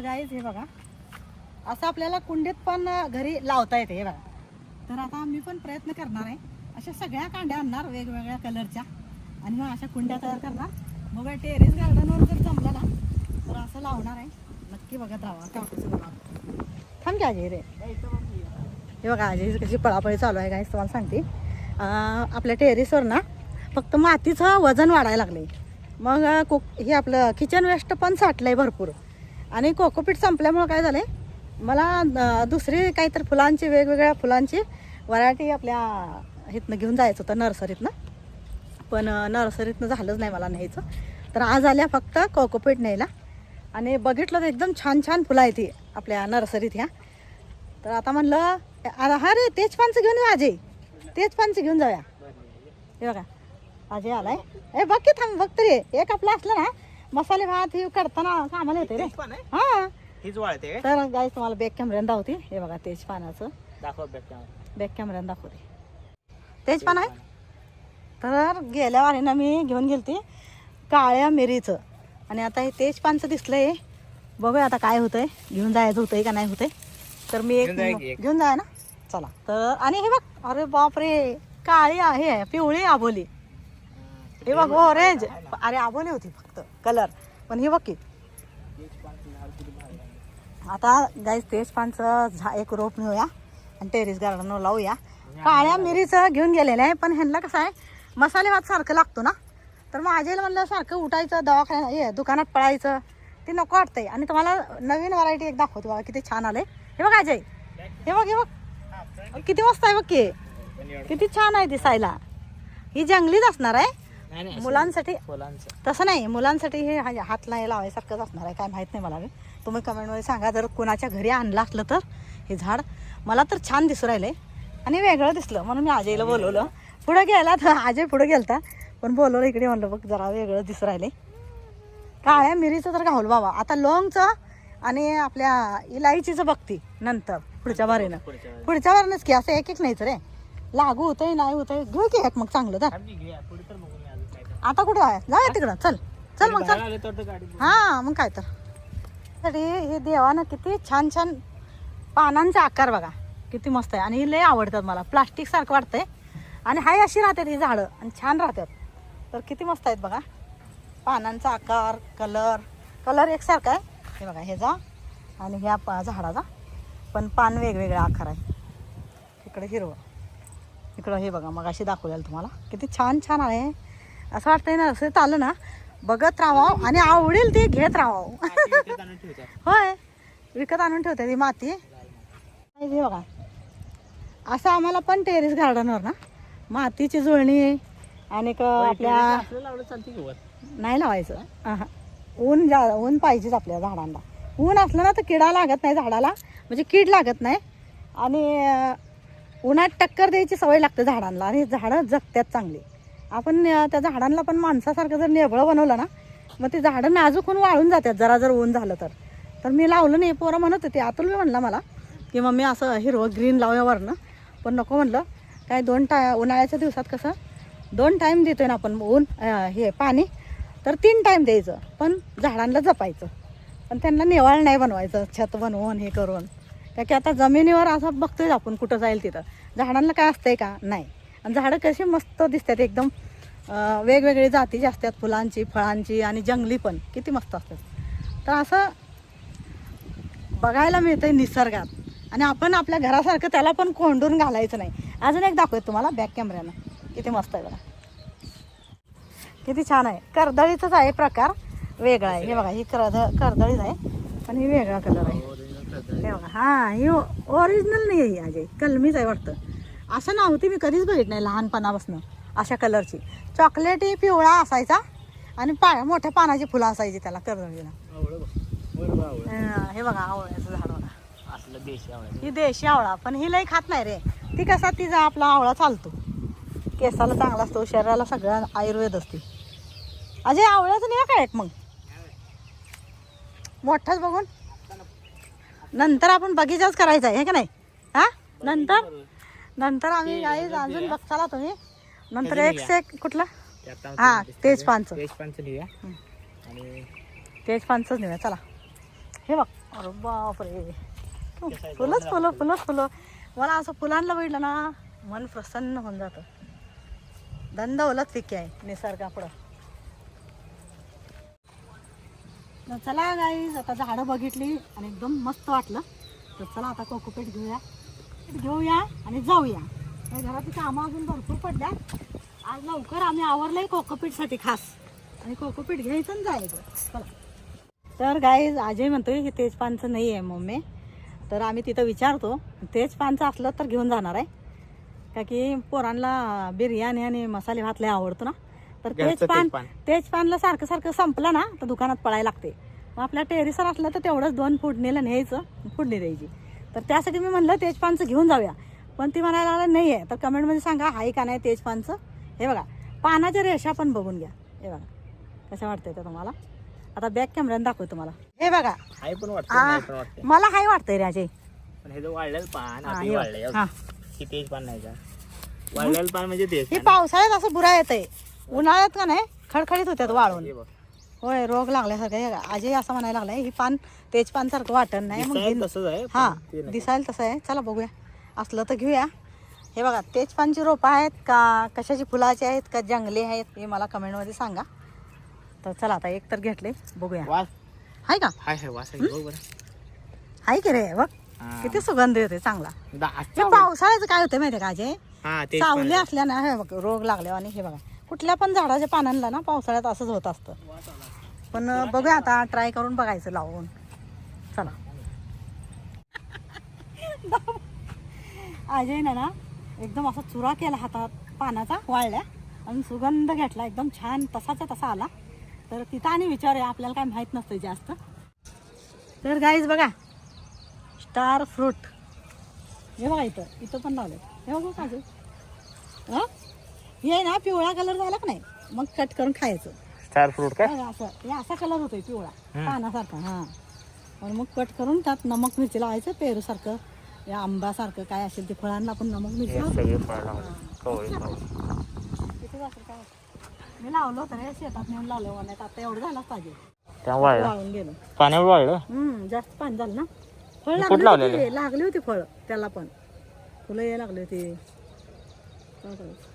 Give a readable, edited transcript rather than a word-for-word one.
Guys हे बघा असं आपल्याला कुंडीत पण घरी लावता येते हे बघा. तर आता मी पण प्रयत्न करणार आहे, अशा सगळ्या कांड्या आणणार वेगवेगळ्या कलरच्या आणि मग अशा कुंड्या तयार करणार. मग टेरेस गार्डनवर जर जमलं ना तर असं लावणार आहे. नक्की बघत राहा. कापूस थांब की अजय रे. हे बघा अजय कशी पळापळी चालू आहे गाईज तुम्हाला सांगते. आपल्या टेरेसवर ना फक्त मातीचं वजन वाढायला लागले. मग हे आपलं किचन वेस्ट पण साठलं आहे भरपूर आणि कोकोपीट संपल्यामुळं काय झालं आहे मला दुसरी काहीतरी फुलांची वेगवेगळ्या फुलांची व्हरायटी आपल्या इथनं घेऊन जायचं होतं नर्सरीतनं. पण नर्सरीतनं झालंच नाही मला न्यायचं. तर आज आल्या फक्त कोकोपीट न्यायला आणि बघितलं तर एकदम छान छान फुलं आहे ती आपल्या नर्सरीत ह्या. तर आता म्हणलं हा रे तेच पानचं घेऊन येऊ अजय, तेच पानचं घेऊन जाऊया. हे बघा अजय आलाय. ए बघ की थांब बघ तरी एक आपलं असलं ना मसाले भात हे करताना कामाला येते रे. हा तर गाईस तुम्हाला बॅक कॅमेऱ्यानं दाखवते. हे बघा तेज पानाचं दाखव बॅक कॅमेऱ्यानं दाखवते. तेज पान आहे. तर गेल्या वारीनं मी घेऊन गेलती काळ्या मिरीचं आणि आता हे तेज पानचं दिसलंय. बघूया आता काय होतंय, घेऊन जायचं होतंय का नाही होतंय. तर मी एक घेऊन जाय ना चला. तर आणि हे बघ अरे बापरे काळी आहे पिवळी आबोली. हे बघ ऑरेंज अरे आबोली होती फक्त कलर. पण हे बघ की आता गाईस तेज पानचं एक रोप नेऊया आणि टेरेस गार्डनवर लावूया. काळ्या मिरीचं घेऊन गेलेलं आहे पण ह्यांना कसं आहे मसाले भात सारखं लागतो ना. तर मग आजीला म्हणलं सारखं उठायचं दवाखान्यात हे दुकानात पळायचं ते नको वाटतंय. आणि तुम्हाला नवीन व्हरायटी एक दाखवतो बघा किती छान आले. हे बघ अजय हे बघ हे बघ किती मस्त आहे बघ की किती छान आहे दिसायला. ही जंगलीच असणार आहे मुलांसाठी. तसं नाही मुलांसाठी हे हात नाही लावायसारखंच असणार आहे काय माहित नाही मला. तुम्ही कमेंटमध्ये सांगा जर कोणाच्या घरी आणलं असलं तर हे झाड. मला तर छान दिसू राहिले आणि वेगळं दिसलं म्हणून मी अजयला बोलवलं. पुढं गेला तर अजय पुढं गेलता पण बोलवलं इकडे म्हणलं बघ जरा वेगळं दिसू राहिले. काळ्या मिरीचं तर घावलं बाबा. आता लोंगचं आणि आपल्या इलायचीचं बघती नंतर पुढच्या बारीनं. पुढच्या बारीनच की असं एक एक नाहीच रे लागू होतंय नाही होतंय. घेऊ की एक मग चांगलं तर. आता कुठं आहे जाऊया तिकडं चल चल मग चल. हा मग काय तर तरी हे देवानं किती छान छान पानांचा आकार बघा किती मस्त आहे. आणि हे लय आवडतात मला. प्लास्टिक सारखं वाटतंय आणि हाय अशी राहतात ही झाडं आणि छान राहतात. तर किती मस्त आहेत बघा पानांचा आकार कलर एकसारखा आहे. हे बघा ह्याचा आणि ह्या झाडाचा पण पान वेगवेगळा आकार आहे. इकडे हिरवं इकडं हे बघा मग अशी दाखवलेलं तुम्हाला किती छान छान आहे. असं वाटतंय ना असं आलं ना बघत राहावं आणि आवडेल ते घेत राहावं. होय विकत आणून ठेवते ती माती. हे बघा असं आम्हाला पण टेरेस गार्डनवर ना मातीची जुळणी आणि आपल्या नाही लावायचं. ऊन पाहिजेच आपल्या झाडांना. ऊन असलं ना तर किडा लागत नाही झाडाला म्हणजे कीड लागत नाही आणि उन्हात टक्कर द्यायची सवय लागते झाडांना आणि झाडं जगतात चांगली. आपण त्या झाडांना पण माणसासारखं जर नेबळं बनवलं ना मग ते झाडं नाजूक होऊन वाळून जातात जरा जर ऊन झालं तर. तर मी लावलं नाही. पोरं म्हणत होते अतुल मी म्हणलं मला की मम्मी असं हिरवं ग्रीन लावण्यावरनं पण नको म्हणलं. काय उन्हाळ्याच्या दिवसात कसं 2 टाईम देतोय ना आपण ऊन हे पाणी तर 3 टाईम द्यायचं पण झाडांना जपायचं. पण त्यांना नेवाळ नाही बनवायचं छत बनवून हे करून. त्या की आता जमिनीवर असं बघतोय आपण कुठं जाईल तिथं झाडांना काय असतंय का नाही. आणि झाडं कशी मस्त दिसतात एकदम वेगवेगळे जातीची असतात फुलांची फळांची आणि जंगली पण किती मस्त असतात. तर असं बघायला मिळतंय निसर्गात आणि आपण आपल्या घरासारखं त्याला पण कोंडून घालायचं नाही. अजून एक दाखवतो तुम्हाला बॅक कॅमेऱ्यानं किती मस्त आहे बघा किती छान आहे. कर्दळीचाच आहे प्रकार वेगळा आहे. हे बघा ही कर्दळीच आहे पण ही वेगळा कलर आहे. हे बघा हा ही ओरिजिनल नाही आहे अजय कलमीच आहे वाटतं. असं नव्हती मी कधीच बघितलं नाही लहानपणापासून अशा कलरची. चॉकलेटी पिवळा असायचा आणि मोठ्या पानाची फुलं असायची त्याला कर्दळीला. हे बघा आवळ्याचं झाड बघा ही देशी आवळा पण ही लई खात नाही रे. ती कसा तिचा आपला आवळा चालतो केसाला चांगला असतो शरीराला सगळं आयुर्वेद असते. अजय आवळ्याचं नाही काय मग मोठाच बघून नंतर आपण बगीचाच करायचा आहे हे का नाही. हा नंतर आम्ही गाई अजून बघताला तुम्ही नंतर एक कुठला हा तेज पानचं नेऊया चला. हे बघ अरे बापरे, फुलंच फुलं फुलंच फुलं. मला असं फुलांना बघितलं ना मन प्रसन्न होऊन जातं. धन दौलत फिकी आहे निसर्गापुढं. तर चला गाईज, आता झाडं बघितली आणि एकदम मस्त वाटलं. तर चला आता कोकोपीट घेऊया आणि जाऊया. घराची कामं अजून भरपूर पडल्या. आज लवकर आम्ही आवरलंय कोकोपीटसाठी खास, आणि कोकोपीट घ्यायचं आणि जायचं. चला. तर गाईज अजय म्हणतोय हे तेजपानचं नाही आहे मम्मी. तर आम्ही तिथं विचारतो, तेजपानचं असलं तर घेऊन जाणार आहे. का की पोरांना बिर्याणी आणि मसाले भात लय आवडतो ना. तर तेजपानला सारखं सारखं संपलं ना तर दुकानात पळायला लागते. मग आपल्या टेरेसवर असलं तर तेवढंच 2 फोडणीला न्यायचं, फोडणी द्यायची. तर त्यासाठी मी म्हणलं तेजपानचं घेऊन जाऊया. पण ती म्हणायला लागलं नाही आहे. तर कमेंटमध्ये सांगा आहे का नाही तेजपानचं. हे बघा पानाच्या रेषा पण बघून घ्या. हे बघा कसं वाटतंय ते तुम्हाला. आता बॅक कॅमेऱ्याने दाखवतो तुम्हाला. हे बघा हाय पण वाटतं, मला हाय वाटतंय रे अजय. पण हे जो वाळलेलं पान हा, आधी हे वाळलंय हा. की तेज पान नाही का? वाळलेलं पान म्हणजे तेज हे पान. पावसाळ्यात असं बुरा येतंय, उन्हाळ्यात का नाही खडखडीत होत्यात वाळून. हे बघ. होय रोग लागल्यासारखं. हे अजय असं म्हणायला लागलाय ही पान तेजपान सारखं वाटत नाही. मग दिसायला तसंच आहे, हा पण ते नाही. दिसायला तसं आहे. चला बघूया असलं तर घेऊया. हे बघा तेजपानची रोपं आहेत का कशाची फुलाची आहेत का जंगली आहेत हे मला कमेंटमध्ये सांगा. तर चला आता एक तर घेतले बघूया. वास हाय का? हाय वास आहे बघ बरं. हाय की रे बघ हा. किती सुगंध येते चांगला. दास्त हे पावसाळ्याचं काय होतं माहिती का अजय, हा तेज सावली असल्यानं हे बघ रोग लागल्या. आणि हे बघा कुठल्या पण झाडाच्या पानांना ना पावसाळ्यात असंच होत असतं. पण बघूया आता ट्राय करून बघायचं लावून. चला. अजय ना एकदम असा चुरा केला हातात पानाचा वाळल्या आणि सुगंध घेतला एकदम छान तसाचा तसा आला. तर तिथं आणि विचारूया, आपल्याला काय माहीत नसतं जास्त. तर गाईज बघा स्टार फ्रूट हे बघा इथं पण लावलं. हे बघा काजू हे ना पिवळा कलर झाला का नाही मग कट करून खायचं. स्टार फ्रूट काय? बघा असं हे असा कलर होतोय पिवळा पानासारखा. हा आणि मग कट करून त्यात नमक मिरची लावायचं. पेरू सारखं या आंबासारखं काय असेल ते फळांना आपण नमक मिरची लावतो. सगळे फळ लावले. कवळे कवळे. किती वाजता काय मी लावलं होतं रे शेतात नेऊन लावलं नाही. आता एवढं झालं पाहिजे त्या वाळलं वाळून गेलं. पाण्यावर वाळलं. जास्त पाणी झालं ना. फळ कुठं लावलेलं? लागली होती फळ त्याला पण फुलं यायला लागली होती. काय करायचं.